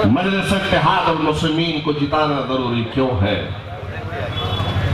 मजलिस इत्तेहाद और मुस्लिमीन को जिताना जरूरी क्यों है?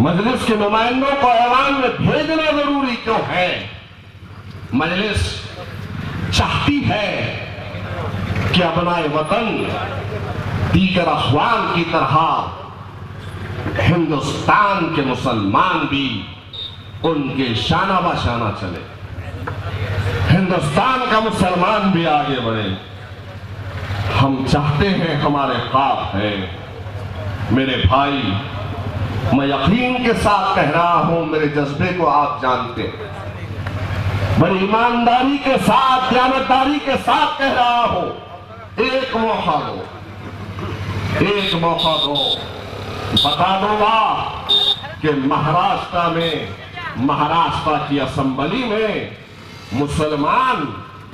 मजलिस के नुमाइंदों को ऐवान में भेजना जरूरी क्यों है? मजलिस चाहती है कि अपनाए वतन दीगर अखवाम की तरह हिंदुस्तान के मुसलमान भी उनके शाना बशाना चले, हिंदुस्तान का मुसलमान भी आगे बढ़े। हम चाहते हैं, हमारे ख्वाब है। मेरे भाई, मैं यकीन के साथ कह रहा हूं, मेरे जज्बे को आप जानते हैं, बड़ी ईमानदारी के साथ, दयानतदारी के साथ कह रहा हूं, एक मौका दो, एक मौका दो। बता दूंगा कि महाराष्ट्र में, महाराष्ट्र की असेंबली में मुसलमान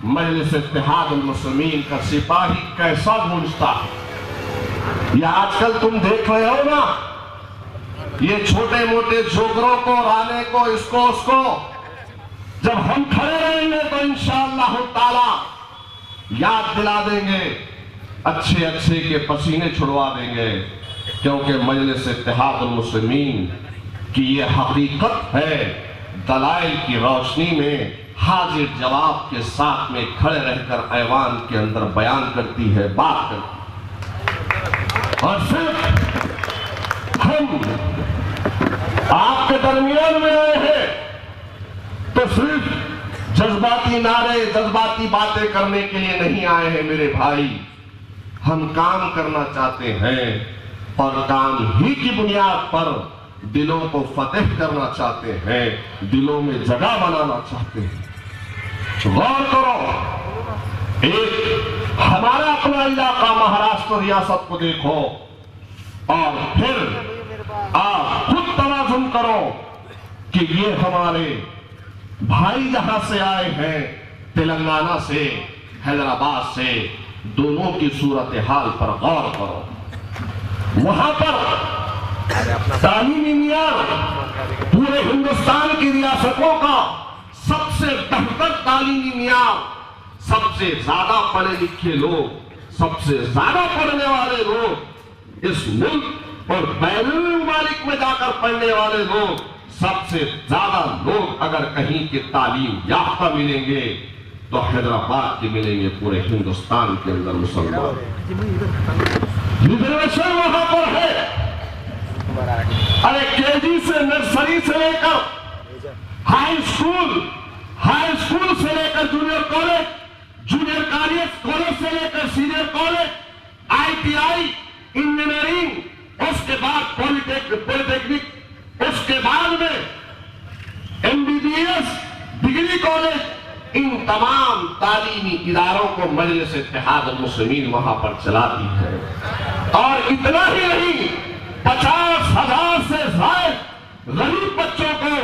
मजलिस इत्तेहाद मुस्लिमीन का सिपाही कैसा गूंजता है। या आजकल तुम देख रहे हो ना, ये छोटे मोटे जोगरों को, राने को, इसको उसको, जब हम खड़े रहेंगे तो इंशाअल्लाह ताला याद दिला देंगे, अच्छे अच्छे के पसीने छुड़वा देंगे, क्योंकि मजलिस इत्तेहाद मुस्लिमीन की ये हकीकत है, दलाइल की रोशनी में हाजिर जवाब के साथ में खड़े रहकर ऐवान के अंदर बयान करती है, बात करती है। और सिर्फ हम आपके दरमियान में आए हैं तो सिर्फ जज्बाती नारे, जज्बाती बातें करने के लिए नहीं आए हैं मेरे भाई। हम काम करना चाहते हैं और काम ही की बुनियाद पर दिलों को फतेह करना चाहते हैं, दिलों में जगह बनाना चाहते हैं। गौर करो, एक हमारा अपना इलाका महाराष्ट्र रियासत को देखो और फिर आप खुद तवाज़ुन करो कि ये हमारे भाई जहां से आए हैं, तेलंगाना से, हैदराबाद से, दोनों की सूरत हाल पर गौर करो। वहां पर तालीमी मियार पूरे हिंदुस्तान की रियासतों का सबसे बेहतर तालीमी मियार, सबसे ज्यादा पढ़े लिखे लोग, सबसे ज्यादा पढ़ने वाले लोग, इस मुल्क और बैरूनी ममालिक में जाकर पढ़ने वाले लोग, सबसे ज्यादा लोग अगर कहीं के तालीम याफ्ता मिलेंगे तो हैदराबाद के मिलेंगे, पूरे हिंदुस्तान के अंदर मुसलमान। रिजर्वेशन वहां पर है। अरे केजी से, नर्सरी से लेकर हाई स्कूल से लेकर जूनियर कॉलेज, जूनियर कॉलेज से लेकर सीनियर कॉलेज, ITI, इंजीनियरिंग, उसके बाद पॉलिटेक्निक, उसके बाद में MBBS, डिग्री कॉलेज, इन तमाम तालीमी इदारों को मजलिस इत्तेहाद मुस्लिमीन वहां पर चलाती है। और इतना ही नहीं, 50,000 से ज्यादा गरीब बच्चों को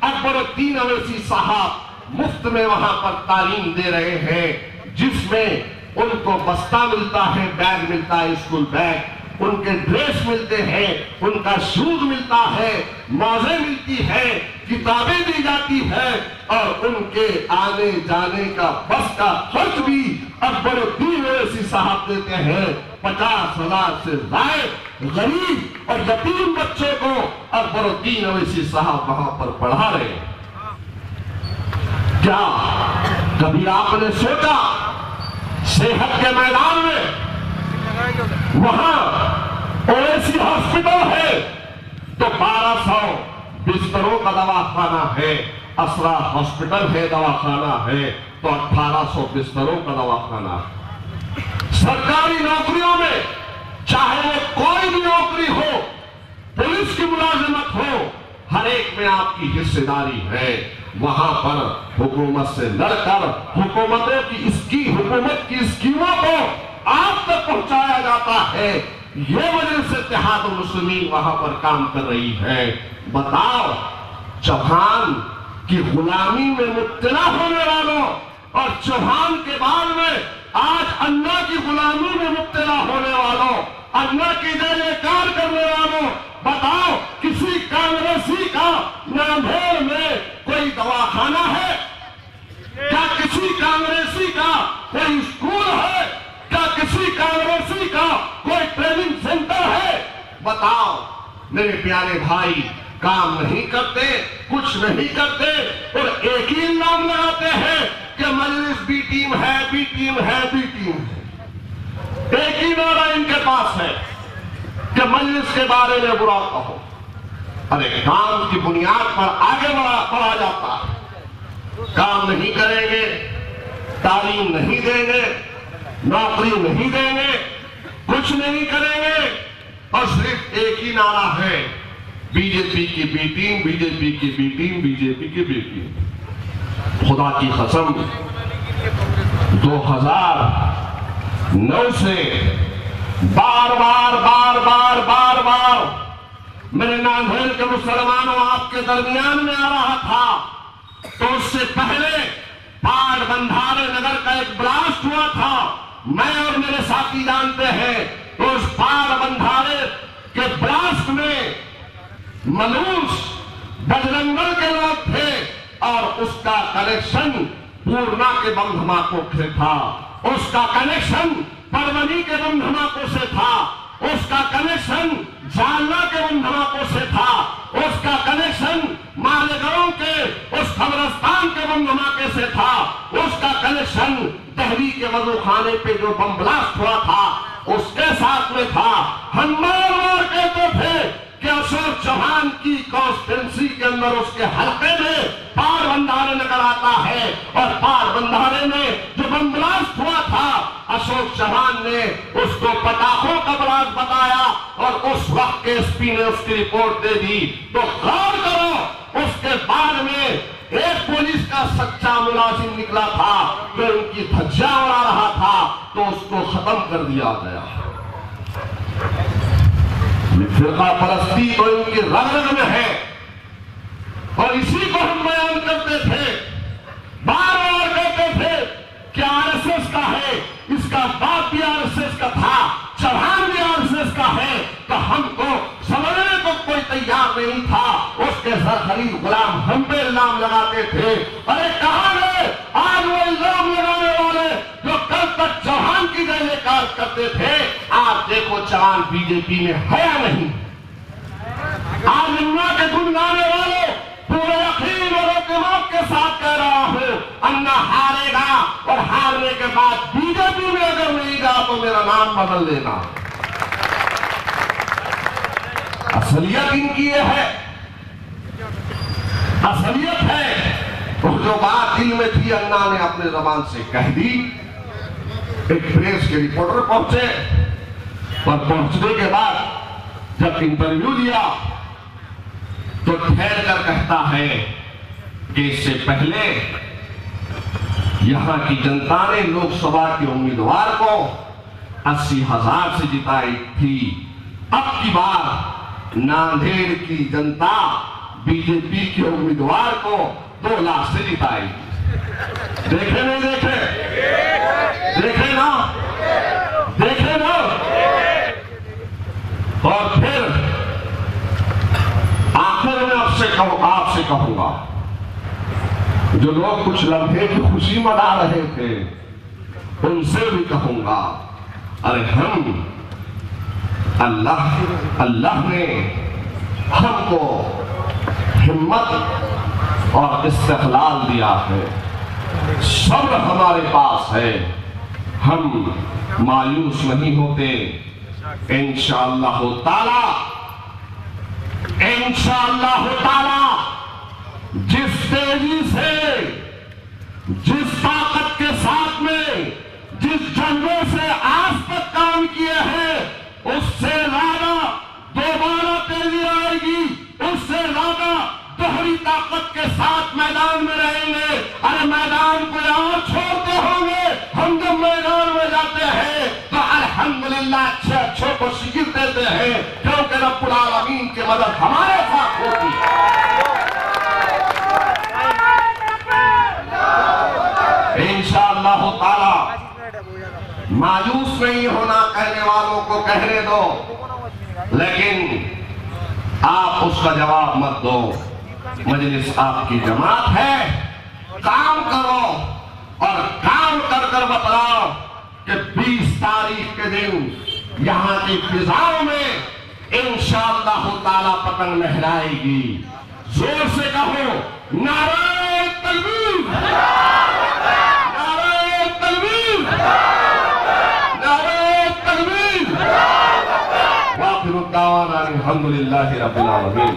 अकबरुद्दीन अवैसी साहब मुफ्त में वहां पर तालीम दे रहे हैं, जिसमें उनको बस्ता मिलता है, बैग मिलता है, स्कूल बैग, उनके ड्रेस मिलते हैं, उनका शूज मिलता है, मौजें मिलती है, किताबें दी जाती है और उनके आने जाने का बस का खर्च भी अकबरुद्दीन अवैसी साहब देते हैं। 50,000 से ज्यादा गरीब और यतीम बच्चों को अकबरुद्दीन अवैसी साहब वहां पर पढ़ा रहे हैं। क्या कभी आपने सोचा सेहत के मैदान में वहां ओवैसी हॉस्पिटल है तो 1200 बिस्तरों का दवाखाना है, असरा हॉस्पिटल है, दवाखाना है तो 1800 बिस्तरों का दवाखाना है। सरकारी नौकरियों में चाहे वो कोई भी नौकरी हो, पुलिस की मुलाजिमत हो, हर एक में आपकी हिस्सेदारी है। वहां पर हुकूमत से लड़कर हुकूमत की स्कीमों को आप तक पहुंचाया जाता है। ये मजलिस इत्तेहाद मुस्लिमीन वहां पर काम कर रही है। बताओ, चौहान की गुलामी में मुब्तला होने वालों और चौहान के बाद में आज अन्ना की गुलामी में मुब्तला होने वालों, अन्ना की जयकार करने वालों, बताओ किसी कांग्रेसी का नांदेड़ में कोई दवाखाना है? क्या किसी कांग्रेसी का कोई स्कूल है? क्या किसी कांग्रेसी का बताओ मेरे प्यारे भाई, काम नहीं करते, कुछ नहीं करते और एक ही नाम लगाते हैं कि मजलिस बी टीम है, बी टीम है, बी टीम है। एक ही नारा इनके पास है कि मजलिस के बारे में बुरा कहो। अरे काम की बुनियाद पर आगे बढ़ा जाता है। काम नहीं करेंगे, तालीम नहीं देंगे, नौकरी नहीं देंगे, कुछ नहीं करेंगे और सिर्फ एक ही नारा है, बीजेपी की बी टीम, बीजेपी की बी टीम, बीजेपी की बी टीम। खुदा की कसम 2009 से बार बार मेरे नांदेड़ के मुसलमानों आपके दरमियान में आ रहा था, तो उससे पहले पाड़ बंधारे नगर का एक ब्लास्ट हुआ था। मैं और मेरे साथी जानते हैं, तो उस पाड़ बंधारे के ब्लास्ट में मलूस बजरंगल के लोग थे और उसका कनेक्शन पूर्णा के बम धमाकों से था, उसका कनेक्शन परवनी के बम धमाकों से था, उसका कनेक्शन जालना के बम धमाकों से था, उसका कनेक्शन मालेगांव के उस कब्रिस्तान के बम धमाके से था, उसका कनेक्शन दहली के वजू खाने पे जो बम ब्लास्ट हुआ था उसके साथ में था। हम मार कहते थे कि अशोक चौहान की कॉन्स्टिट्यूंसी के अंदर उसके हल्के में पाड़ बंधारे नगर आता है और पाड़ बंधारे में जो बम ब्लास्ट हुआ था अशोक चौहान ने उसको पटाखों का ब्लास्ट बताया और उस वक्त के एसपी ने उसकी रिपोर्ट दे दी। तो गौर करो, उसके बाद में एक पुलिस का सच्चा मुलाजिम निकला था जो उनकी धज्जियां उड़ा रहा था, तो उसको खत्म कर दिया गया। फिरका परस्ती तो इनके रग रग में है और इसी को हम बयान करते थे, बार बार कहते थे कि आरएसएस का है, इसका बाप भी आरएसएस का था, चौहान भी आरएसएस का है, तो हमको समझने को कोई तैयार नहीं था। उसके सरखरीद गुलाम हम पे इल्जाम लगाते थे। अरे कहां गए आज वो इल्जाम लगाने वाले जो कल तक चौहान की जय जयकार करते थे? आज देखो चौहान बीजेपी में है या नहीं। आज अन्ना के गुण गाने वाले पूरे यकीन और एतमाद के साथ कह रहा हूं, अन्ना हारेगा और हारने के बाद बीजेपी में अगर नहीं गया तो मेरा नाम बदल देना। असलियत इनकी ये है, असलियत है। तो जो बात दिल में थी अन्ना ने अपने जबान से कह दी। एक प्रेस के रिपोर्टर पहुंचे और पहुंचने के बाद जब इंटरव्यू दिया तो ठहर कर कहता है कि इससे पहले यहां की जनता ने लोकसभा के उम्मीदवार को 80,000 से जिताई थी, अब की बार नांदेड़ की जनता बीजेपी के उम्मीदवार को 2 लाख से जिताई। देखे नहीं देखे? देखे ना? देखे ना? और फिर आखिर में आपसे कहूंगा, जो लोग कुछ लम्हे की खुशी मना रहे थे उनसे भी कहूंगा, अरे हम अल्लाह ने हमको हिम्मत और इस्तेक़लाल दिया है, सब्र हमारे पास है, हम मायूस नहीं होते। इंशाअल्लाह ताला जिस तेजी से, जिस ताकत के साथ में, जिस जज्बे से आज तक काम किए हैं, उससे ज्यादा दोबारा तेजी आएगी, उससे ज्यादा दोहरी ताकत के साथ मैदान में रहेंगे। अरे मैदान को और छोड़ते होंगे, हम जब मैदान में जाते हैं तो अल्हम्दुलिल्लाह अच्छे को शिकिर देते हैं, क्योंकि रब्बुल आलमीन की मदद हमारे साथ होती है। इंशाअल्लाह ताला मायूस नहीं होना, कहने वालों को कहने दो, लेकिन आप उसका जवाब मत दो। मजलिस आपकी जमात है, काम करो और काम कर कर बतलाओ कि 20 तारीख के दिन यहाँ की फिजाओं में इंशाअल्लाह ताला पतंग लहराएगी। जोर से कहो नारे तकबीर, नारे तकबीर, नारे तकबीर। वाखिरु दावाना अल्हम्दुलिल्लाहि रब्बिल आलमीन।